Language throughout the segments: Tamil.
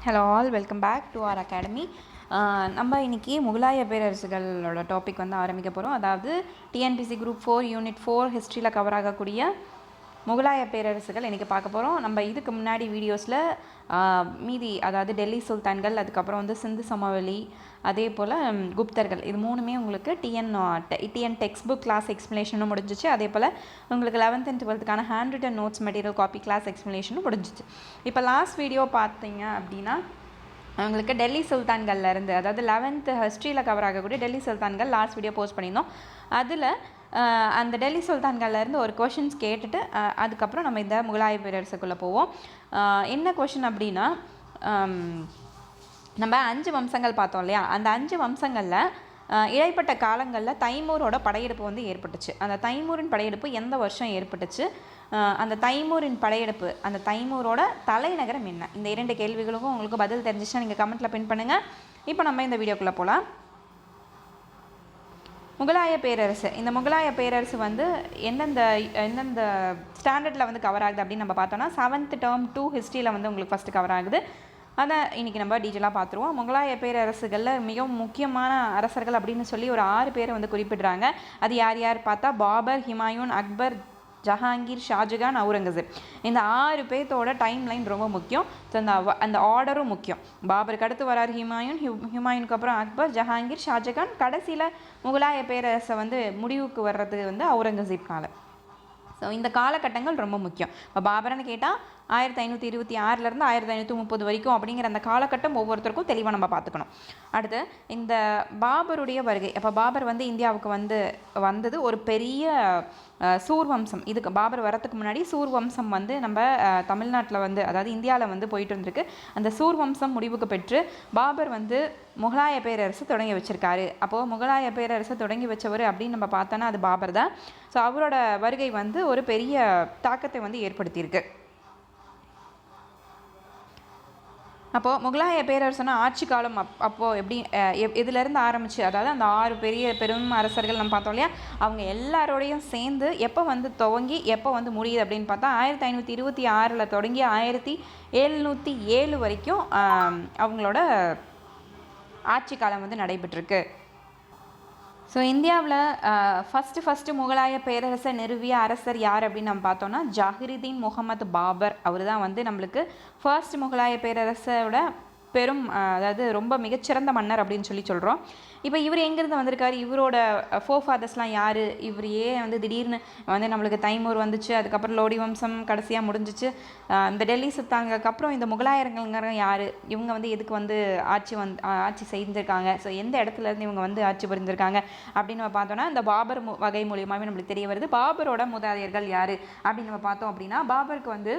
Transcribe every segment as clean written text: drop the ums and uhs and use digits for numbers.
Hello all, welcome back to our academy. நம்ம இன்றைக்கி முகலாய பேரரசுகளோட டாபிக் வந்து ஆரம்பிக்க போகிறோம். அதாவது டிஎன்பிசி குரூப் 4 யூனிட் 4 ஹிஸ்ட்ரியில் கவர் ஆகக்கூடிய முகலாய பேரரசுகள் இன்றைக்கி பார்க்க போகிறோம். நம்ம இதுக்கு முன்னாடி வீடியோஸில் மீதி, அதாவது டெல்லி சுல்தான்கள், அதுக்கப்புறம் வந்து சிந்து சமவெளி, அதே போல் குப்தர்கள், இது மூணுமே உங்களுக்கு டிஎன் டெக்ஸ்ட் புக் கிளாஸ் எக்ஸ்ப்ளனேஷனும் முடிஞ்சிச்சு. அதே போல் உங்களுக்கு 11th and 12th handwritten notes material copy class எக்ஸ்ப்ளனேஷனும் முடிஞ்சிச்சு. இப்போ லாஸ்ட் வீடியோ பார்த்தீங்க அப்படின்னா உங்களுக்கு டெல்லி சுல்தான்கள்லேருந்து, அதாவது 11th ஹிஸ்ட்ரியில் கவர் ஆகக்கூடிய டெல்லி சுல்தான்கள் லாஸ்ட் வீடியோ போஸ்ட் பண்ணியிருந்தோம். அதில் அந்த டெல்லி சுல்தான்கள்லேருந்து ஒரு கொஷின்ஸ் கேட்டுட்டு அதுக்கப்புறம் நம்ம இந்த முகலாய பேரரசுக்குள்ளே போவோம். என்ன கொஷின் அப்படின்னா, நம்ம 5 வம்சங்கள் பார்த்தோம் இல்லையா? அந்த 5 வம்சங்களில் இடைப்பட்ட காலங்களில் தைமூரோட படையெடுப்பு வந்து ஏற்பட்டுச்சு. அந்த தைமூரின் படையெடுப்பு எந்த வருஷம் ஏற்பட்டுச்சு? அந்த தைமூரின் படையெடுப்பு, அந்த தைமூரோட தலைநகரம் என்ன? இந்த 2 கேள்விகளுக்கும் உங்களுக்கு பதில் தெரிஞ்சிச்சுன்னா நீங்கள் கமெண்ட்டில் பின் பண்ணுங்கள். இப்போ நம்ம இந்த வீடியோக்குள்ளே போகலாம். முகலாய பேரரசு, இந்த முகலாய பேரரசு வந்து எந்தெந்த ஸ்டாண்டர்டில் வந்து கவர் ஆகுது அப்படின்னு நம்ம பார்த்தோன்னா 7th term 2 ஹிஸ்ட்ரியில் வந்து உங்களுக்கு ஃபஸ்ட்டு கவர் ஆகுது. அதை இன்றைக்கி நம்ம டீட்டெயிலாக பார்த்துருவோம். முகலாய பேரரசுகளில் மிகவும் முக்கியமான அரசர்கள் அப்படின்னு சொல்லி ஒரு 6 பேரை வந்து குறிப்பிடுறாங்க. அது யார் யார் பார்த்தா பாபர், ஹுமாயூன், அக்பர், ஜஹாங்கீர், ஷாஜகான், அவுரங்கசீப். இந்த 6 பேர்த்தோட டைம் லைன் ரொம்ப முக்கியம். ஸோ அந்த ஆர்டரும் முக்கியம். பாபருக்கு அடுத்து வரார் ஹுமாயூன், ஹுமாயூனுக்கு அப்புறம் அக்பர், ஜஹாங்கீர், ஷாஜகான், கடைசியில் முகலாய பேரரசை வந்து முடிவுக்கு வர்றது வந்து அவுரங்கசீப்னால. ஸோ இந்த காலகட்டங்கள் ரொம்ப முக்கியம். இப்போ பாபர்னு கேட்டால் 1526 1530 வரைக்கும் அப்படிங்கிற அந்த காலகட்டம் ஒவ்வொருத்தருக்கும் தெளிவாக நம்ம பார்த்துக்கணும். அடுத்து இந்த பாபருடைய வருகை. அப்போ பாபர் வந்து இந்தியாவுக்கு வந்தது ஒரு பெரிய சூர்வம்சம். இதுக்கு பாபர் வரத்துக்கு முன்னாடி சூர்வம்சம் வந்து நம்ம தமிழ்நாட்டில் வந்து, அதாவது இந்தியாவில் வந்து போயிட்டு இருந்திருக்கு. அந்த சூர்வம்சம் முடிவுக்கு பெற்று பாபர் வந்து முகலாய பேரரசு தொடங்கி வச்சிருக்காரு. அப்போது முகலாய பேரரசு தொடங்கி வச்சவர் அப்படின்னு நம்ம பார்த்தோன்னா அது பாபர் தான். ஸோ அவரோட வருகை வந்து ஒரு பெரிய தாக்கத்தை வந்து ஏற்படுத்தியிருக்கு. அப்போது முகலாய பேரரசுனா ஆட்சி காலம் அப்போது எப்படி இதிலேருந்து ஆரம்பிச்சு, அதாவது அந்த 6 பெரும் அரசர்கள் நம்ம பார்த்தோம் இல்லையா, அவங்க எல்லாரோடையும் சேர்ந்து எப்போ வந்து துவங்கி எப்போ வந்து முடியுது அப்படின்னு பார்த்தா 1526 தொடங்கி 1707 வரைக்கும் அவங்களோட ஆட்சி காலம் வந்து நடைபெற்றிருக்கு. ஸோ இந்தியாவில் ஃபஸ்ட்டு முகலாய பேரரசை நிறுவிய அரசர் யார் அப்படின்னு நம்ம பார்த்தோன்னா ஜஹீருதீன் முகமது பாபர். அவர் தான் வந்து நம்மளுக்கு ஃபர்ஸ்ட் முகலாய பேரரசோட அதாவது ரொம்ப மிகச்சிறந்த மன்னர் அப்படின்னு சொல்கிறோம். இப்போ இவர் எங்கேருந்து வந்திருக்காரு? இவரோட ஃபோர்ஃபாதர்ஸ்லாம் யார்? இவர் ஏன் வந்து திடீர்னு வந்து நம்மளுக்கு தைமூர் வந்துச்சு, அதுக்கப்புறம் லோடி வம்சம் கடைசியாக முடிஞ்சிச்சு. இந்த டெல்லி சுல்தானுக்கு அப்புறம் இந்த முகலாயர்கள்ங்கிற யார்? இவங்க வந்து எதுக்கு வந்து ஆட்சி செஞ்சுருக்காங்க? ஸோ எந்த இடத்துலேருந்து இவங்க வந்து ஆட்சி புரிந்திருக்காங்க அப்படின்னு நம்ம பார்த்தோன்னா இந்த பாபர் வகை மூலியமாகவே நம்மளுக்கு தெரிய வருது. பாபரோட மூதாதையர்கள் யார் அப்படின்னு நம்ம பார்த்தோம் அப்படின்னா பாபருக்கு வந்து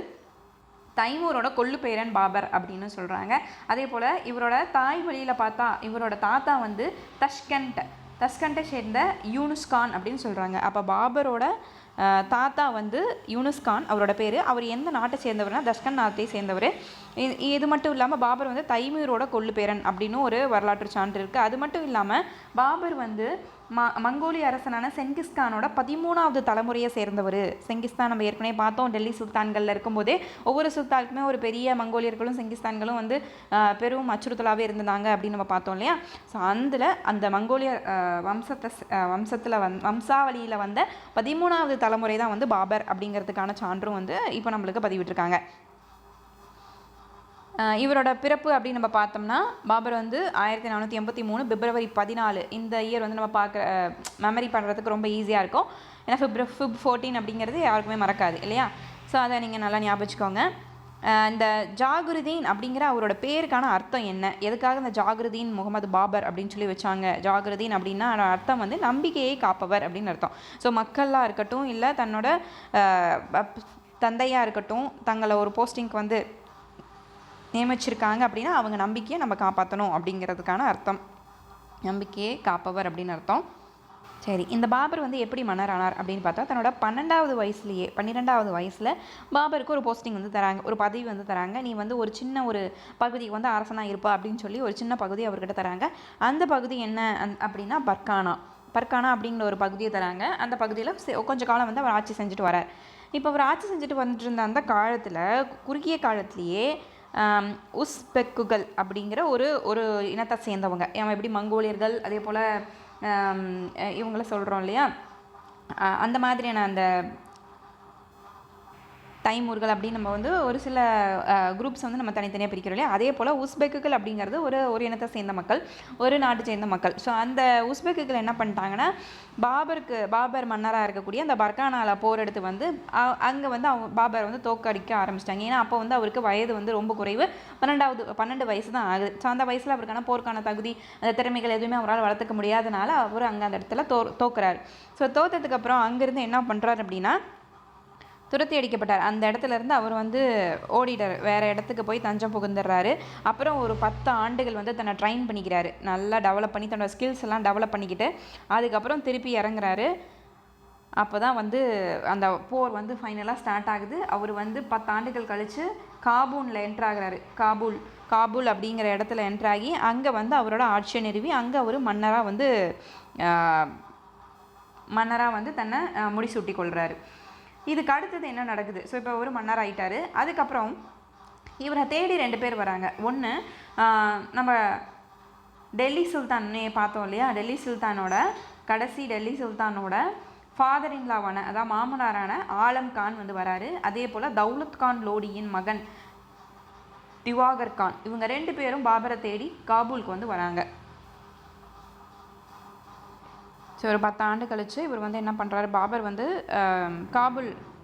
தைமூரோட கொள்ளு பேரன் பாபர் அப்படின்னு சொல்கிறாங்க. அதே போல் இவரோட தாய் வழியில் பார்த்தா இவரோட தாத்தா வந்து தஷ்கண்டை சேர்ந்த யூனுஸ்கான் அப்படின்னு சொல்கிறாங்க. அப்போ பாபரோட தாத்தா வந்து யூனுஸ்கான் அவரோட பேர். அவர் எந்த நாட்டை சேர்ந்தவர்னா தஷ்கன் நாட்டை சேர்ந்தவர். இது மட்டும் இல்லாமல் பாபர் வந்து தைமூரோட கொள்ளு பேரன் அப்படின்னு ஒரு வரலாற்று சான்று இருக்குது. அது மட்டும் இல்லாமல் பாபர் வந்து மங்கோலிய அரசனான செங்கிஸ்கானோட 13வது தலைமுறையை சேர்ந்தவர். செங்கிஸ்தான் நம்ம ஏற்கனவே பார்த்தோம், டெல்லி சுல்தான்களில் இருக்கும்போதே ஒவ்வொரு சுல்தானுக்குமே ஒரு பெரிய மங்கோலியர்களும் செங்கிஸ்தான்களும் வந்து பெரும் அச்சுறுத்தலாகவே இருந்தாங்க அப்படின்னு நம்ம பார்த்தோம் இல்லையா? ஸோ அந்த மங்கோலிய வம்சாவளியில் வந்த 13வது தலைமுறை தான் வந்து பாபர் அப்படிங்கிறதுக்கான சான்றும் வந்து இப்போ நம்மளுக்கு பதிவிட்டிருக்காங்க. இவரோட பிறப்பு அப்படின்னு நம்ம பார்த்தோம்னா பாபர் வந்து 1483 பிப்ரவரி 14. இந்த இயர் வந்து நம்ம மெமரி பண்ணுறதுக்கு ரொம்ப ஈஸியாக இருக்கும். ஏன்னா ஃபிப் 14 அப்படிங்கிறது யாருக்குமே மறக்காது இல்லையா? ஸோ அதை நீங்கள் நல்லா ஞாபகம் வச்சுக்கோங்க. இந்த ஜாகிருதீன் அப்படிங்கிற அவரோட பேருக்கான அர்த்தம் என்ன? எதுக்காக இந்த ஜாகிருதீன் முகமது பாபர் அப்படின்னு சொல்லி வச்சாங்க? ஜாகிருதீன் அப்படின்னா அர்த்தம் வந்து நம்பிக்கையை காப்பவர் அப்படின்னு அர்த்தம். ஸோ மக்களாக இருக்கட்டும், இல்லை தன்னோட தந்தையாக இருக்கட்டும், தங்களை ஒரு போஸ்டிங்க்கு வந்து நியமிச்சிருக்காங்க அப்படின்னா அவங்க நம்பிக்கையை நம்ம காப்பாற்றணும் அப்படிங்கிறதுக்கான அர்த்தம். நம்பிக்கையை காப்பவர் அப்படின்னு அர்த்தம். சரி, இந்த பாபர் வந்து எப்படி மன்னர் ஆனார் அப்படின்னு பார்த்தா தன்னோட 12வது வயசில் பாபருக்கு ஒரு போஸ்டிங் வந்து தராங்க, ஒரு பதவி வந்து தராங்க. நீ வந்து ஒரு சின்ன ஒரு பகுதிக்கு வந்து அரசனாக இருப்பா அப்படின்னு சொல்லி ஒரு சின்ன பகுதி அவர்கிட்ட தராங்க. அந்த பகுதி என்ன அப்படின்னா பர்கானா அப்படிங்கிற ஒரு பகுதியை தராங்க. அந்த பகுதியில் கொஞ்சம் காலம் வந்து அவர் ஆட்சி செஞ்சுட்டு வரார். இப்போ அவர் ஆட்சி செஞ்சுட்டு வந்துட்டு இருந்த அந்த காலத்தில் குறுகிய காலத்திலேயே உஸ்பெக்குகள் அப்படிங்கிற ஒரு ஒரு இனத்தை சேர்ந்தவங்க. எப்படி மங்கோலியர்கள் அதே போல் இவங்கள சொல்கிறோம் இல்லையா, அந்த மாதிரியான அந்த தைமூர்கள் அப்படின்னு நம்ம வந்து ஒரு சில குரூப்ஸ் வந்து நம்ம தனித்தனியாக பிரிக்கிறோம் இல்லையா, அதே போல் உஸ்பெக்குகள் அப்படிங்கிறது ஒரு இனத்தை சேர்ந்த மக்கள், ஒரு நாட்டை சேர்ந்த மக்கள். ஸோ அந்த உஸ்பெக்குகள் என்ன பண்ணிட்டாங்கன்னா, பாபர் மன்னராக இருக்கக்கூடிய அந்த பர்கானால போர் எடுத்து வந்து அங்கே வந்து பாபர் வந்து தோக்கடிக்க ஆரம்பிச்சிட்டாங்க. ஏன்னா அப்போ வந்து அவருக்கு வயது வந்து ரொம்ப குறைவு, 12 வயசு தான் ஆகுது. ஸோ அந்த வயசில் அவருக்கான போருக்கான தகுதி, அந்த திறமைகள் எதுவுமே அவரால் வளர்த்துக்க முடியாதனால அவர் அங்கே அந்த இடத்துல தோக்குறாரு. ஸோ தோத்ததுக்கப்புறம் அங்கேருந்து என்ன பண்ணுறாரு அப்படின்னா, துரத்தி அடிக்கப்பட்டார். அந்த இடத்துல இருந்து அவர் வந்து ஓடிட்டார், வேறு இடத்துக்கு போய் தஞ்சம் புகுந்துடுறாரு. அப்புறம் ஒரு 10 ஆண்டுகள் வந்து தன்னை ட்ரைன் பண்ணிக்கிறாரு, நல்லா டெவலப் பண்ணி தன்னோட ஸ்கில்ஸ் எல்லாம் டெவலப் பண்ணிக்கிட்டு அதுக்கப்புறம் திருப்பி இறங்குறாரு. அப்போ தான் வந்து அந்த போர் வந்து ஃபைனலாக ஸ்டார்ட் ஆகுது. அவர் வந்து 10 ஆண்டுகள் கழித்து காபூலில் என்ட்ராகிறாரு. காபூல் அப்படிங்கிற இடத்துல என்ட்ராகி அங்கே வந்து அவரோட ஆட்சியை நிறுவி அங்கே அவர் மன்னராக வந்து தன்னை முடிசூட்டி கொள்கிறாரு. இதுக்கு அடுத்தது என்ன நடக்குது? ஸோ இப்போ ஒரு மன்னர் ஆகிட்டார். அதுக்கப்புறம் இவரை தேடி 2 பேர் வராங்க. ஒன்று நம்ம டெல்லி சுல்தானே பார்த்தோம் இல்லையா, கடைசி டெல்லி சுல்தானோட ஃபாதர் இன்லாவான, அதாவது மாமனாரான ஆலம் கான் வந்து வராரு. அதே போல் தௌலத் கான் லோடியின் மகன் திவாகர் கான், இவங்க 2 பேரும் பாபரை தேடி காபூலுக்கு வந்து வராங்க. ஸோ ஒரு 10 ஆண்டு கழித்து இவர் வந்து என்ன பண்ணுறாரு, பாபர் வந்து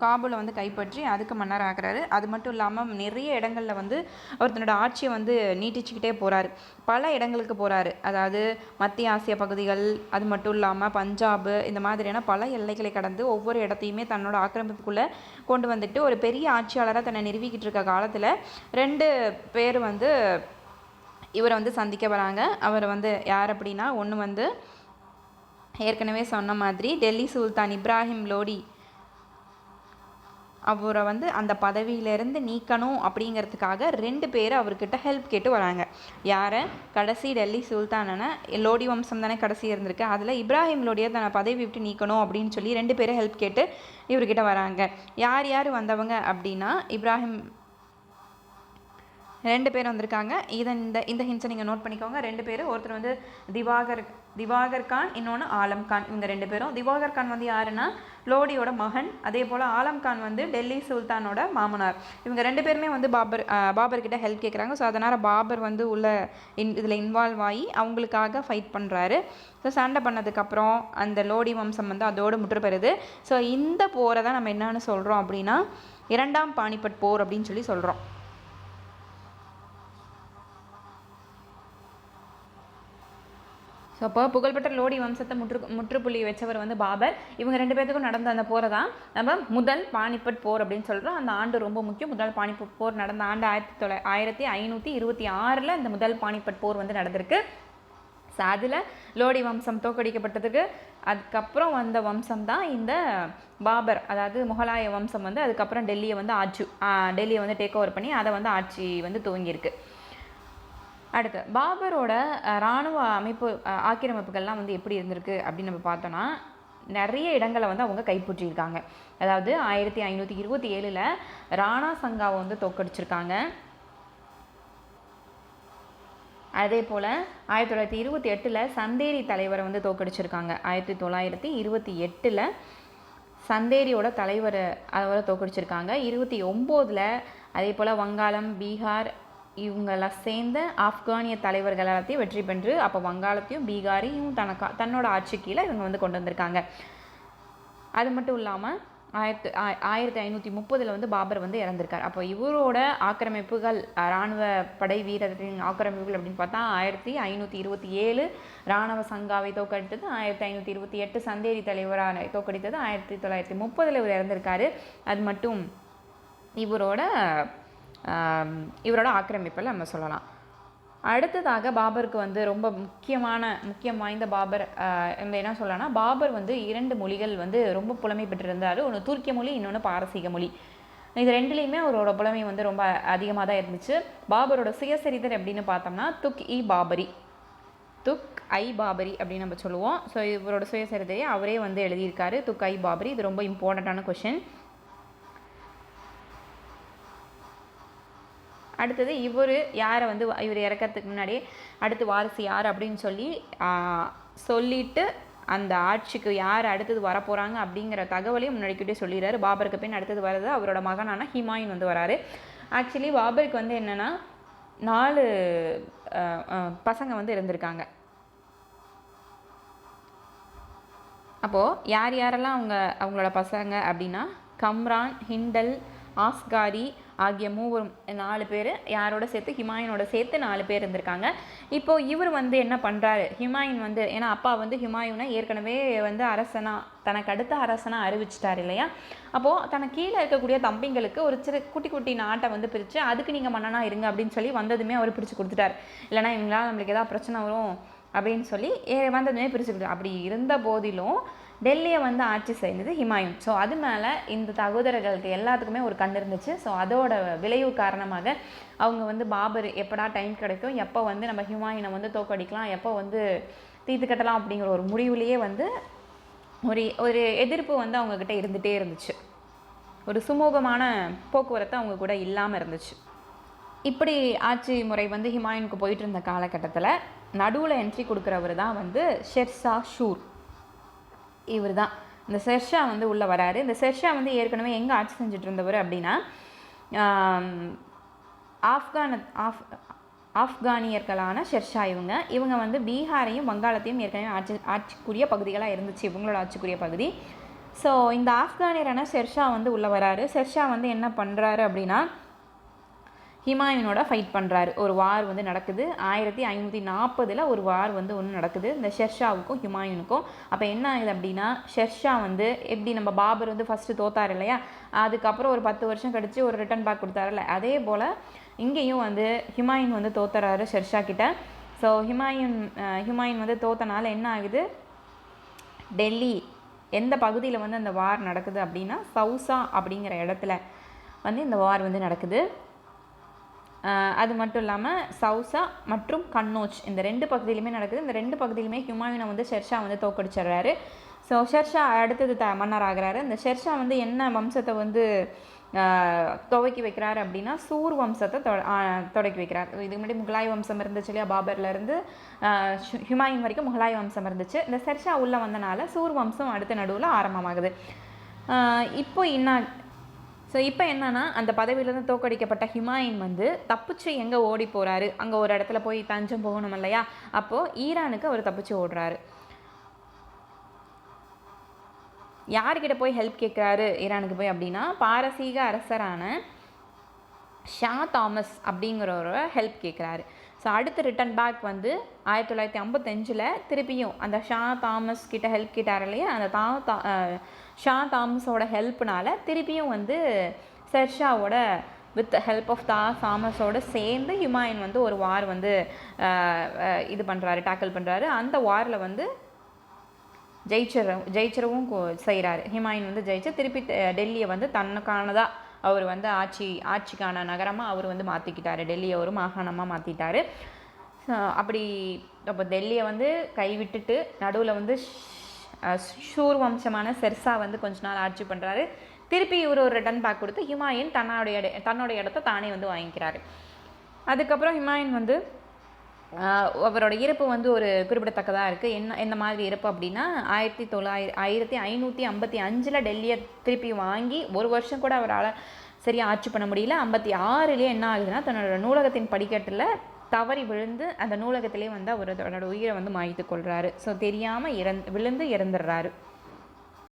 காபூலை வந்து கைப்பற்றி அதுக்கு மன்னர் ஆகிறாரு. அது மட்டும் இல்லாமல் நிறைய இடங்களில் வந்து அவர் தன்னோட ஆட்சியை வந்து நீட்டிச்சுக்கிட்டே போகிறாரு. பல இடங்களுக்கு போகிறாரு, அதாவது மத்திய ஆசிய பகுதிகள், அது மட்டும் இல்லாமல் பஞ்சாபு, இந்த மாதிரியான பல எல்லைகளை கடந்து ஒவ்வொரு இடத்தையுமே தன்னோட ஆக்கிரமிப்புக்குள்ளே கொண்டு வந்துட்டு ஒரு பெரிய ஆட்சியாளராக தன்னை நிறுவிக்கிட்டு இருக்க காலத்தில் 2 பேர் வந்து இவரை வந்து சந்திக்க வராங்க. அவர் வந்து யார் அப்படின்னா, ஒன்று வந்து ஏற்கனவே சொன்ன மாதிரி டெல்லி சுல்தான் இப்ராஹிம் லோடி, அவரை வந்து அந்த பதவியிலேருந்து நீக்கணும் அப்படிங்கிறதுக்காக 2 பேர் அவர்கிட்ட ஹெல்ப் கேட்டு வராங்க. யாரை? கடைசி டெல்லி சுல்தானான லோடி வம்சம் தானே கடைசி இருந்திருக்கு, அதில் இப்ராஹிம் லோடியை தன்னை பதவி விட்டு நீக்கணும் அப்படின்னு சொல்லி 2 பேரை ஹெல்ப் கேட்டு இவர்கிட்ட வராங்க. யார் வந்தவங்க அப்படின்னா, 2 பேர் வந்திருக்காங்க. இந்த ஹிண்ட்ஸை நீங்கள் நோட் பண்ணிக்கோங்க. 2 பேர், ஒருத்தர் வந்து திவாகர் கான், இன்னொன்று ஆலம் கான். இவங்க 2 பேரும். திவாகர் கான் வந்து யாருன்னா லோடியோட மகன், அதே போல் ஆலம் கான் வந்து டெல்லி சுல்தானோட மாமனார். இவங்க 2 பேருமே வந்து பாபர்கிட்ட ஹெல்ப் கேட்குறாங்க. ஸோ அதனால் பாபர் வந்து இதில் இன்வால்வ் ஆகி அவங்களுக்காக ஃபைட் பண்ணுறாரு. ஸோ சண்டை பண்ணதுக்கப்புறம் அந்த லோடி வம்சம் வந்து அதோடு முற்று பெறுது. ஸோ இந்த போரை தான் நம்ம என்னன்னு சொல்கிறோம் அப்படின்னா, 2ஆம் பானிபட் போர் அப்படின்னு சொல்லி சொல்கிறோம். ஸோ அப்போ புகழ்பெற்ற லோடி வம்சத்தை முற்றுப்புள்ளி வச்சவர் வந்து பாபர். இவங்க 2 பேர்த்துக்கும் நடந்த அந்த போரை தான் நம்ம முதல் பானிபட் போர் அப்படின்னு சொல்கிறோம். அந்த ஆண்டு ரொம்ப முக்கியம். முதல் பானிபட் போர் நடந்த ஆண்டு 1526 இந்த முதல் பானிபட் போர் வந்து நடந்திருக்கு. ஸோ அதில் லோடி வம்சம் தோற்கடிக்கப்பட்டதுக்கு அதுக்கப்புறம் வந்த வம்சம் தான் இந்த பாபர், அதாவது முகலாய வம்சம் வந்து அதுக்கப்புறம் டெல்லியை வந்து டேக் ஓவர் பண்ணி அதை வந்து ஆட்சி வந்து துவங்கியிருக்கு. அடுத்து பாபரோட இராணுவ ஆக்கிரமிப்புகள்லாம் வந்து எப்படி இருந்திருக்கு அப்படின்னு நம்ம பார்த்தோன்னா, நிறைய இடங்களை வந்து அவங்க கைப்பற்றியிருக்காங்க. அதாவது 1527 ராணா சங்காவை வந்து தோற்கடிச்சிருக்காங்க. அதே போல் 1928 சந்தேரி தலைவரை வந்து தோற்கடிச்சிருக்காங்க. 1928 சந்தேரியோட அவரை தோற்கடிச்சிருக்காங்க. 29 அதே போல் வங்காளம், பீகார் இவங்கெல்லாம் சேர்ந்த ஆப்கானிய தலைவர்கள் எல்லாத்தையும் வெற்றி பெற்று அப்போ வங்காளத்தையும் பீகாரையும் தன்னோட ஆட்சி கீழே இவங்க வந்து கொண்டு வந்திருக்காங்க. அது மட்டும் இல்லாமல் 1530 வந்து பாபர் வந்து இறந்திருக்கார். அப்போ இவரோட ஆக்கிரமிப்புகள், இராணுவ படை வீரரின் ஆக்கிரமிப்புகள் அப்படின்னு பார்த்தா 1527 இராணுவ சங்காவை தோற்கடித்தது, 1528 சந்தேரி தலைவரான தோற்கடித்தது, 1930 இவர் இறந்திருக்காரு. அது மட்டும் இவரோட ஆக்கிரமிப்பில் நம்ம சொல்லலாம். அடுத்ததாக பாபருக்கு வந்து ரொம்ப முக்கியம் வாய்ந்த பாபர் என்ன சொல்லலாம்னா, பாபர் வந்து 2 மொழிகள் வந்து ரொம்ப புலமை பெற்றிருந்தார். ஒன்று துருக்கிய மொழி, இன்னொன்று பாரசீக மொழி. இது 2லேயுமே அவரோட புலமை வந்து ரொம்ப அதிகமாக தான் இருந்துச்சு. பாபரோட சுயசரிதர் எப்படின்னு பார்த்தோம்னா துக் இ பாபரி அப்படின்னு நம்ம சொல்லுவோம். ஸோ இவரோட சுயசரிதையை அவரே வந்து எழுதியிருக்காரு, துக் ஐ பாபரி. இது ரொம்ப இம்பார்ட்டண்ட்டான கொஷின். அடுத்தது யாரை வந்து இவர் இறக்கிறதுக்கு முன்னாடி அடுத்து வாரிசு யார் அப்படின்னு சொல்லிட்டு அந்த ஆட்சிக்கு யார் அடுத்தது வரப்போகிறாங்க அப்படிங்கிற தகவலையும் முன்னாடிக்கிட்டே சொல்லிடுறாரு. பாபருக்கு பின் அடுத்தது வர்றது அவரோட மகனான ஹுமாயூன் வந்து வராரு. ஆக்சுவலி பாபருக்கு வந்து என்னென்னா 4 பசங்க வந்து இருந்திருக்காங்க. அப்போது யாரெல்லாம் அவங்களோட பசங்க அப்படின்னா கம்ரான், ஹிண்டல், ஆஸ்காரி ஆகிய 4 பேர் யாரோட சேர்த்து ஹுமாயூனோட சேர்த்து 4 பேர் இருந்திருக்காங்க. இப்போது இவர் வந்து என்ன பண்ணுறாரு, ஹுமாயூன் வந்து ஏன்னா அப்பா வந்து ஹுமாயூனை ஏற்கனவே வந்து தனக்கு அடுத்த அரசனாக அறிவிச்சிட்டார் இல்லையா. அப்போது தனக்கு கீழே இருக்கக்கூடிய தம்பிங்களுக்கு ஒரு குட்டி குட்டி நாட்டை வந்து பிரித்து அதுக்கு நீங்கள் மன்னனாக இருங்க அப்படின்னு சொல்லி வந்ததுமே அவர் பிரித்து கொடுத்துட்டார். இல்லைனா இவங்களால் நம்மளுக்கு ஏதாவது பிரச்சனை வரும் அப்படின்னு சொல்லி வந்ததுமே பிரித்து கொடுத்தார். அப்படி இருந்த போதிலும் டெல்லியை வந்து ஆட்சி செய்தது ஹுமாயூன். ஸோ அது மேலே இந்த சகோதரர்களுக்கு எல்லாத்துக்குமே ஒரு கண் இருந்துச்சு. ஸோ அதோட விளைவு காரணமாக அவங்க வந்து பாபர் எப்படா டைம் கிடைக்கும், எப்போ வந்து நம்ம ஹுமாயூனை வந்து தோக்கடிக்கலாம், எப்போ வந்து தீர்த்து கட்டலாம் அப்படிங்கிற ஒரு முடிவுலேயே வந்து ஒரு எதிர்ப்பு வந்து அவங்கக்கிட்ட இருந்துகிட்டே இருந்துச்சு. ஒரு சுமூகமான போக்குவரத்து அவங்க கூட இல்லாமல் இருந்துச்சு. இப்படி ஆட்சி முறை வந்து ஹுமாயூனுக்கு போயிட்டு இருந்த காலகட்டத்தில் நடுவில் என்ட்ரி கொடுக்குறவர் தான் வந்து ஷெர்ஷா ஷூர். இவர் தான் இந்த ஷெர்ஷா வந்து உள்ளே வராரு. இந்த ஷெர்ஷா வந்து ஏற்கனவே எங்கே ஆட்சி செஞ்சுட்டு இருந்தவர் அப்படின்னா ஆப்கானியர்களான ஷெர்ஷா இவங்க வந்து பீகாரையும் வங்காளத்தையும் ஏற்கனவே ஆட்சிக்குரிய பகுதிகளாக இருந்துச்சு, இவங்களோட ஆட்சிக்குரிய பகுதி. ஸோ இந்த ஆப்கானியரான ஷெர்ஷா வந்து உள்ளே வராரு. ஷெர்ஷா வந்து என்ன பண்ணுறாரு அப்படின்னா ஹுமாயூனோட ஃபைட் பண்ணுறாரு. ஒரு வார் வந்து நடக்குது. 1540 ஒரு வார் வந்து ஒன்று நடக்குது இந்த ஷெர்ஷாவுக்கும் ஹுமாயூனுக்கும். அப்போ என்ன ஆகுது அப்படின்னா ஷெர்ஷா வந்து எப்படி நம்ம பாபர் வந்து ஃபஸ்ட்டு தோத்தார் இல்லையா, அதுக்கப்புறம் ஒரு 10 வருஷம் கழித்து ஒரு ரிட்டன் பேக் கொடுத்தாருல்ல, அதே போல் இங்கேயும் வந்து ஹுமாயூன் வந்து தோத்துறாரு ஷெர்ஷா கிட்ட. ஸோ ஹுமாயூன் வந்து தோத்தனால என்ன ஆகுது, டெல்லி எந்த பகுதியில் வந்து அந்த வார் நடக்குது அப்படின்னா சவுசா அப்படிங்கிற இடத்துல வந்து இந்த வார் வந்து நடக்குது. அது மட்டும் இல்லாமல் சவுசா மற்றும் கன்னோஜ் இந்த 2 பகுதியிலுமே நடக்குது. இந்த 2 பகுதியிலுமே ஹுமாயூனை வந்து ஷெர்ஷா வந்து தோக்கடிச்சிடுறாரு. ஸோ ஷெர்ஷா அடுத்தது மன்னர் ஆகிறாரு. இந்த ஷெர்ஷா வந்து என்ன வம்சத்தை வந்து துவக்கி வைக்கிறாரு அப்படின்னா சூர் வம்சத்தை தொடக்கி வைக்கிறார். இதுக்கு முன்னாடி முகலாய வம்சம் இருந்துச்சு இல்லையா, பாபர்லேருந்து ஹுமாயூன் வரைக்கும் முகலாய வம்சம் இருந்துச்சு. இந்த ஷெர்ஷா உள்ளே வந்தனால சூர் வம்சம் அடுத்த நடுவில் ஆரம்பமாகுது. இப்போ என்னன்னா அந்த பதவியிலேருந்து தோக்கடிக்கப்பட்ட ஹுமாயூன் வந்து தப்பிச்சு எங்கே ஓடி போகிறாரு, அங்கே ஒரு இடத்துல போய் தஞ்சம் போகணும் இல்லையா, அப்போது ஈரானுக்கு அவர் தப்பிச்சு ஓடுறாரு. யார்கிட்ட போய் ஹெல்ப் கேட்குறாரு ஈரானுக்கு போய் அப்படின்னா பாரசீக அரசரான ஷா தாமஸ் அப்படிங்கிறவரோட ஹெல்ப் கேட்குறாரு. ஸோ அடுத்த ரிட்டன் பேக் வந்து 1955 திருப்பியும் அந்த ஷா தாமஸ் கிட்ட ஹெல்ப் கேட்டார் இல்லையா, அந்த ஷா தாமஸோட ஹெல்ப்னால திருப்பியும் வந்து ஷெர்ஷாவோட வித் ஹெல்ப் ஆஃப் தாமஸோட சேர்ந்து ஹுமாயூன் வந்து ஒரு வார் வந்து டேக்கிள் பண்ணுறாரு. அந்த வாரில் வந்து ஜெயிச்சிரவும் செய்கிறாரு. ஹுமாயூன் வந்து ஜெயிச்சு திருப்பி டெல்லியை வந்து தன்னுக்கானதாக அவர் வந்து ஆட்சிக்கான நகரமாக அவர் வந்து மாற்றிக்கிட்டார். டெல்லியை ஒரு மாகாணமாக மாற்றிட்டார். அப்படி அப்போ டெல்லியை வந்து கைவிட்டுட்டு நடுவில் வந்து ஷூர் வம்சமான ஷெர்ஷா வந்து கொஞ்ச நாள் ஆட்சி பண்ணுறாரு. திருப்பி இவர் ஒரு ரிட்டன் பேக் கொடுத்து ஹுமாயூன் தன்னோட இடத்த தானே வந்து வாங்கிக்கிறாரு. அதுக்கப்புறம் ஹுமாயூன் வந்து அவரோட இறப்பு வந்து ஒரு குறிப்பிடத்தக்கதாக இருக்குது. எந்த மாதிரி இறப்பு அப்படின்னா 1555 டெல்லியை திருப்பி வாங்கி ஒரு வருஷம் கூட அவரால் சரியாக ஆட்சி பண்ண முடியல. 56 என்ன ஆகுதுன்னா தன்னோட நூலகத்தின் படிக்கட்டில் தவறி விழுந்து அந்த நூலகத்திலே வந்து அவரோட உயிரை வந்து மாய்த்து கொள்கிறாரு. ஸோ தெரியாமல் விழுந்து இறந்துடுறாரு.